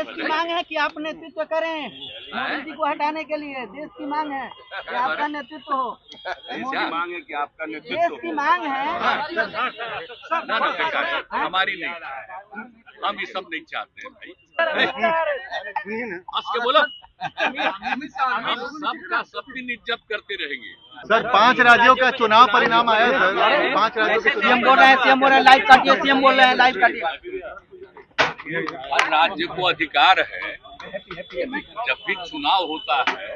देश की मांग है कि आप नेतृत्व करें मोदी जी को हटाने के लिए। देश की मांग है कि आपका नेतृत्व हो। देश की मांग है कि आपका नेतृत्व देश की मांग है। हमारी नहीं, हम ये सब नहीं चाहते हैं भाई। हंस के बोलो, हम सबका सब दिन इज्जत करते रहेंगे। सर 5 राज्यों का चुनाव परिणाम आया सर, 5 राज्यों के सीएम बोल रहे हैं, सीएम बोल रहे हैं, लाइव काटिए, सीएम बोल रहे हैं, लाइव काटिए। हर राज्य को अधिकार है, जब भी चुनाव होता है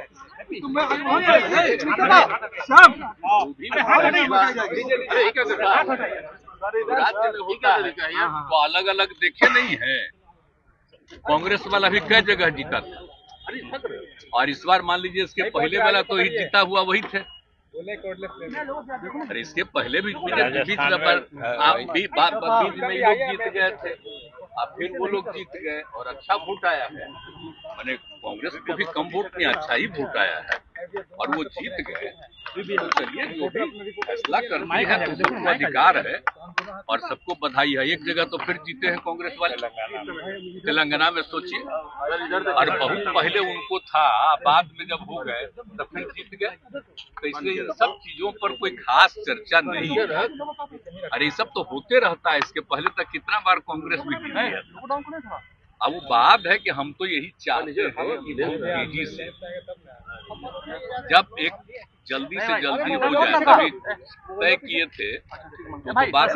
राज्य में होता है तो अलग अलग देखे नहीं है। कांग्रेस वाला भी कई जगह जीता था, और इस बार मान लीजिए इसके पहले वाला तो ही जीता हुआ वही थे। अरे इसके पहले भी बीच में लोग जीत गए थे, अब फिर वो लोग जीत गए और अच्छा वोट आया है। मैंने कांग्रेस को भी कम वोट में अच्छा ही वोट आया है और वो जीत गए। तो चलिए, जो भी फैसला करनी है तो सबको अधिकार है और सबको बधाई है। एक जगह तो फिर जीते हैं कांग्रेस वाले, तेलंगाना में सोचिए, और बहुत पहले उनको था, बाद में जब हो गए तब फिर जीत गए। तो इसलिए इन सब चीजों पर कोई खास चर्चा नहीं है। अरे ये सब तो होते रहता है, इसके पहले तक कितना बार कांग्रेस भी जीती है। अब वो बात है कि हम तो यही चाहते हैं कि बहुत तेजी से, जब एक जल्दी से जल्दी हो जाए, तभी तय किए थे तो बात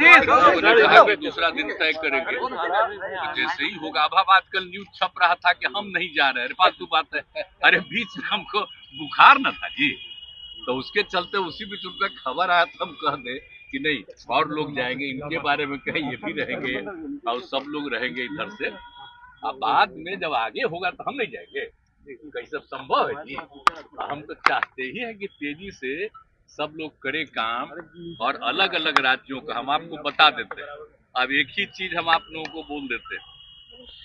दूसरा दिन तय करेंगे। तो जैसे ही होगा, अब आजकल न्यूज छप रहा था कि हम नहीं जा रहे हैं, फालतू बात है। अरे बीच में हमको बुखार न था जी, तो उसके चलते उसी बीच उनका खबर आया तो हम कह दे कि नहीं और लोग जाएंगे, इनके बारे में कहीं ये भी रहेंगे और सब लोग रहेंगे इधर से। अब बाद में जब आगे होगा तो हम नहीं जाएंगे, कहीं सब संभव है जी। हम तो चाहते ही हैं कि तेजी से सब लोग करें काम, और अलग अलग राज्यों का हम आपको बता देते हैं। अब एक ही चीज हम आप लोगों को बोल देते हैं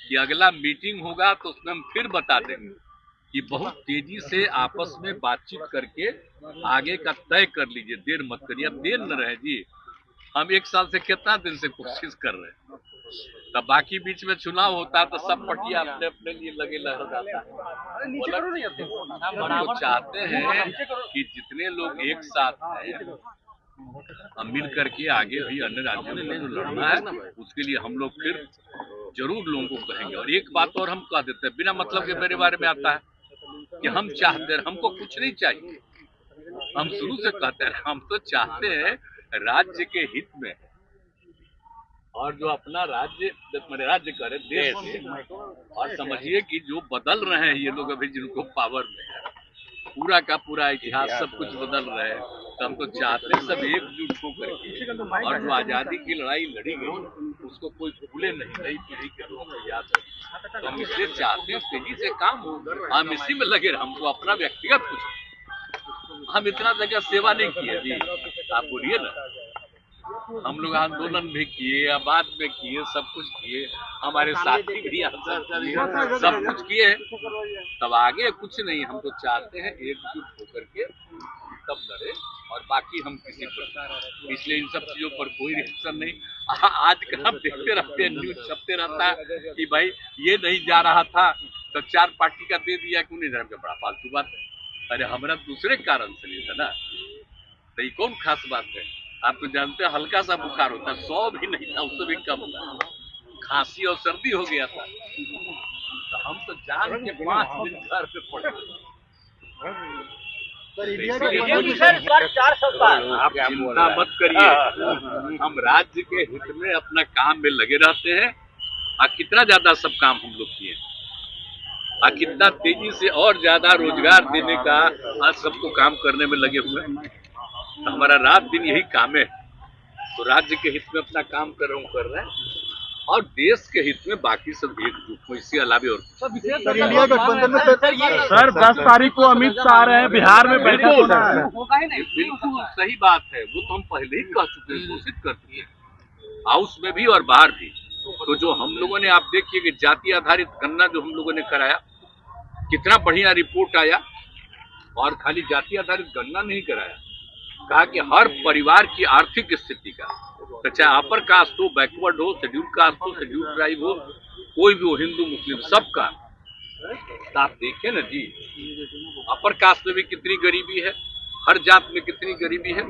कि अगला मीटिंग होगा तो उसमें हम फिर बता देंगे कि बहुत तेजी से आपस में बातचीत करके आगे का तय कर लीजिए, देर मत करिए। अब देर न रहे जी, हम 1 साल से कितना दिन से कोशिश कर रहे हैं, तब बाकी बीच में चुनाव होता है तो सब पटिया अपने अपने लिए लगे लहर जाता है। हम तो चाहते हैं कि जितने लोग एक साथ हैं हम मिल करके आगे भी अन्य राज्यों में जो लड़ना है उसके लिए हम लोग फिर जरूर लोगों को कहेंगे। और एक बात और हम कह देते हैं, बिना मतलब के मेरे बारे में आता है कि हम चाहते हैं, हमको कुछ नहीं चाहिए। हम शुरू से कहते हैं हम तो चाहते हैं राज्य के हित में, और जो अपना राज्य करे देश से। और समझिए कि जो बदल रहे हैं ये लोग अभी जिनको पावर में है, पूरा का पूरा इतिहास सब कुछ बदल रहे हैं। तो हम तो चाहते हैं सब एकजुट होकर के, और जो आजादी की लड़ाई लड़ी गई उसको कोई भूले नहीं, नई पीढ़ी के लोगों को याद रहे। तो हम इसलिए चाहते हैं तेजी से काम हो, हम इसी में लगे। हमको अपना व्यक्तिगत कुछ, हम इतना जगह सेवा नहीं किए जी, आप बोलिए ना। हम लोग आंदोलन भी किए, आबाद में किए, सब कुछ किए, हमारे साथी भी सब कुछ किए, तब आगे कुछ नहीं। हम तो चाहते हैं एकजुट होकर के तब लड़े, और बाकी हम किसी पर, इसलिए इन सब चीजों पर कोई रिएक्शन नहीं। आजकल हम देखते रहते हैं, न्यूज छपते रहता है कि भाई ये नहीं जा रहा था तो 4 पार्टी का दे दिया, क्यों नहीं जा रहा, बड़ा फालतू बात है। अरे हमारा दूसरे कारण से नहीं था ना, तो ये कौन खास बात है। आप तो जानते हैं हल्का सा बुखार होता है, 100 भी नहीं था, उससे भी कम था, खांसी और सर्दी हो गया था, तो हम तो जान के 5 दिन घर पे पड़े। आप चिंता मत करिए, हम राज्य के हित में अपना काम में लगे रहते हैं। कितना ज्यादा सब काम हम लोग किए, कितना तेजी से और ज्यादा रोजगार देने का आज सबको काम करने में लगे हुए हैं। तो हमारा रात दिन यही काम है, तो राज्य के हित में अपना काम कर रहे हैं, और देश के हित में बाकी सब एकजुट हो। इसके अलावा और इंडिया गठबंधन में सर 10 तारीख को अमित शाह आ रहे हैं, बिहार में बैठक होना है। बिल्कुल सही बात है, वो तो हम पहले ही कह चुके हैं, घोषित कर चुके हैं, हाउस में भी और बाहर भी। तो जो हम लोगों ने, आप देखिए कि जाति आधारित गणना जो हम लोगों ने कराया, कितना बढ़िया रिपोर्ट आया, और खाली जाति आधारित गणना नहीं कराया, कहा कि हर परिवार की आर्थिक स्थिति का, तो चाहे अपर कास्ट हो, बैकवर्ड हो, शेड्यूल कास्ट हो, शेड्यूल ट्राइब हो, कोई भी हो, हिंदू मुस्लिम सबका। तो आप देखें ना जी, अपर कास्ट में भी कितनी गरीबी है, हर जात में कितनी गरीबी है।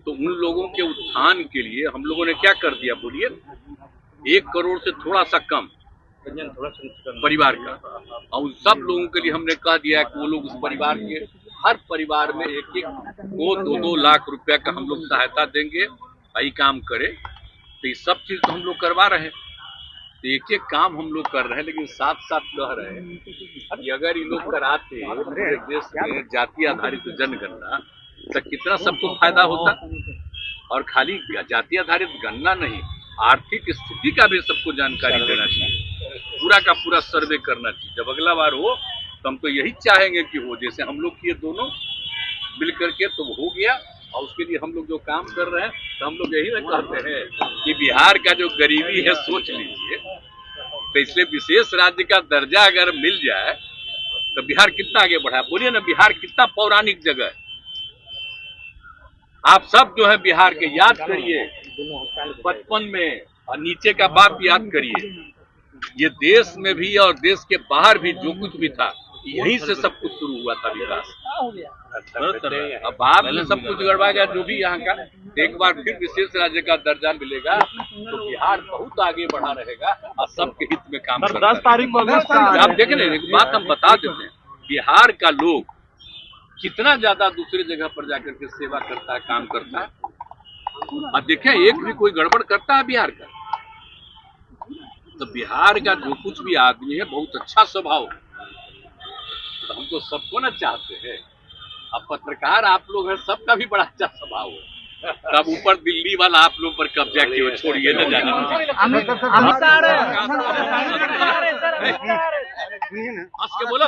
तो उन लोगों के उत्थान के लिए हम लोगों ने क्या कर दिया बोलिए, 1 करोड़ से थोड़ा सा कम परिवार का, और उन सब लोगों के लिए हमने कह दिया है कि वो लोग उस परिवार के हर परिवार में 1-1 को 2-2 लाख रुपया का हम लोग सहायता देंगे। यही काम करे, तो ये सब चीज तो हम लोग करवा रहे हैं। तो एक काम हम लोग कर रहे हैं, लेकिन साथ साथ कह रहे हैं कि अगर ये लोग कराते पूरे देश में जाति आधारित जनगणना, तो कितना सबको फायदा होता। और खाली जाति आधारित गणना नहीं, आर्थिक स्थिति का भी सबको जानकारी देना चाहिए, पूरा का पूरा सर्वे करना चाहिए। जब अगला बार हो तो हम तो यही चाहेंगे कि हो, जैसे हम लोग किए दोनों मिल करके, तो हो गया। और उसके लिए हम लोग जो काम कर रहे हैं, तो हम लोग यही ना कहते हैं कि बिहार का जो गरीबी है सोच लीजिए, तो इसलिए विशेष राज्य का दर्जा अगर मिल जाए तो बिहार कितना आगे बढ़ा। बोलिए ना, बिहार कितना पौराणिक जगह है। आप सब जो है बिहार के याद करिए, बचपन में और नीचे का बाप याद करिए। ये देश में भी और देश के बाहर भी जो कुछ भी था, यहीं से सब कुछ शुरू हुआ था विकास। अब बाद में सब कुछ गड़बड़ा गया जो भी यहाँ का। एक बार फिर विशेष राज्य का दर्जा मिलेगा तो बिहार बहुत आगे बढ़ा रहेगा और सबके हित में काम करेगा। 10 तारीख को आप देख रहे हैं, एक बात हम बता देते हैं, बिहार का लोग कितना ज्यादा दूसरी जगह पर जाकर के सेवा करता है, काम करता है। अब देखें, एक भी कोई गड़बड़ करता है बिहार का, तो बिहार का जो कुछ भी आदमी है बहुत अच्छा स्वभाव है। तो हम तो सबको ना चाहते हैं। अब पत्रकार आप लोग हैं, सबका भी बड़ा अच्छा स्वभाव है। तब ऊपर दिल्ली वाला आप लोग पर कब्जा किए, छोड़िए न जाना। हंस के बोलो,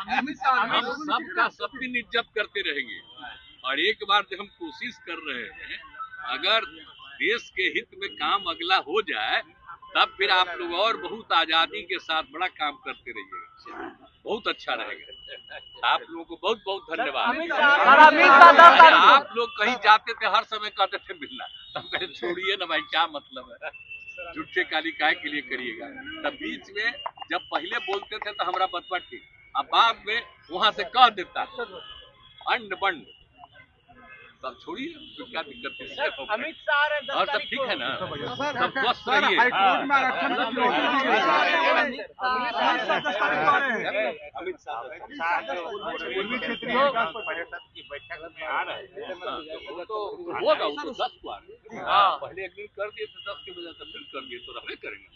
हम सबका सब दिन इज्जत करते रहेंगे। और एक बार जब हम कोशिश कर रहे हैं, अगर देश के हित में काम अगला हो जाए, तब फिर आप लोग और बहुत आजादी के साथ बड़ा काम करते रहिएगा, बहुत अच्छा रहेगा। आप लोगों को बहुत बहुत धन्यवाद। आप लोग कहीं जाते थे, हर समय कहते थे मिलना, तब कहे छोड़िए ना भाई, क्या मतलब है, झूठे काली काय के लिए करिएगा। तब बीच में जब पहले बोलते थे तो हमारा बतवा ठीक, अब बाद में वहां से कह देता अंड बंड, तब छोड़िए, तो क्या दिक्कत है। अमित शाह और सब ठीक है ना, सब स्वस्थ रहिए। अमित शाह पूर्वी क्षेत्रीय विकास पर्यटक की बैठक में आ रहे हैं, तो होगा, वो तो 10 को आ रहे। पहले एक दिन कर दिए थे 10 के बजाय, तब फिर कर दिए तो रहने करेंगे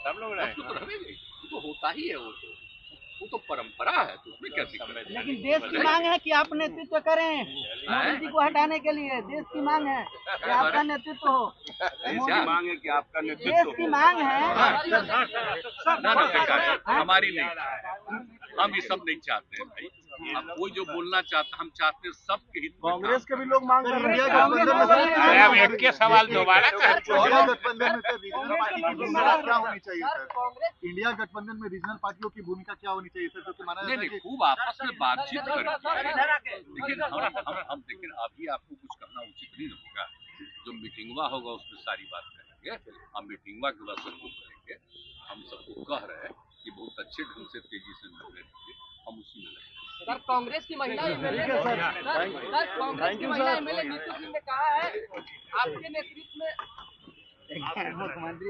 सब लोग, तो रहेंगे। तो होता ही है, वो तो परंपरा है, तो उसमें क्या दिक्कत है। लेकिन देश की मांग है कि आप नेतृत्व करें, मोदी जी को हटाने के लिए देश की मांग है कि आपका नेतृत्व हो। मांग है कि आपका देश की मांग है। हमारी नहीं, हम ये सब नहीं चाहते हैं भाई। अब कोई जो बोलना चाहता, हम चाहते हैं सबके हित में। कांग्रेस के भी लोग मांग कर रहे हैं। सवाल दोबारा इंडिया गठबंधन में से रीजनल पार्टी की भूमिका क्या होनी चाहिए सर? इंडिया गठबंधन में रीजनल पार्टियों की भूमिका क्या होनी चाहिए सर? क्योंकि माना जाता है कि खूब आपस में बातचीत करें, लेकिन हम लेकिन अभी आपको कुछ कहना उचित नहीं होगा। जो मीटिंगवा होगा उसमें सारी बात करेंगे, हम मीटिंगवा के बाद सबको करेंगे। हम सबको कह रहे हैं कि बहुत अच्छे ढंग से तेजी से निर्णय लीजिए, हम उसी में लगे। सर, कांग्रेस की महिला एमएलए नीतू सिंह ने कहा है आपके नेतृत्व में मुख्यमंत्री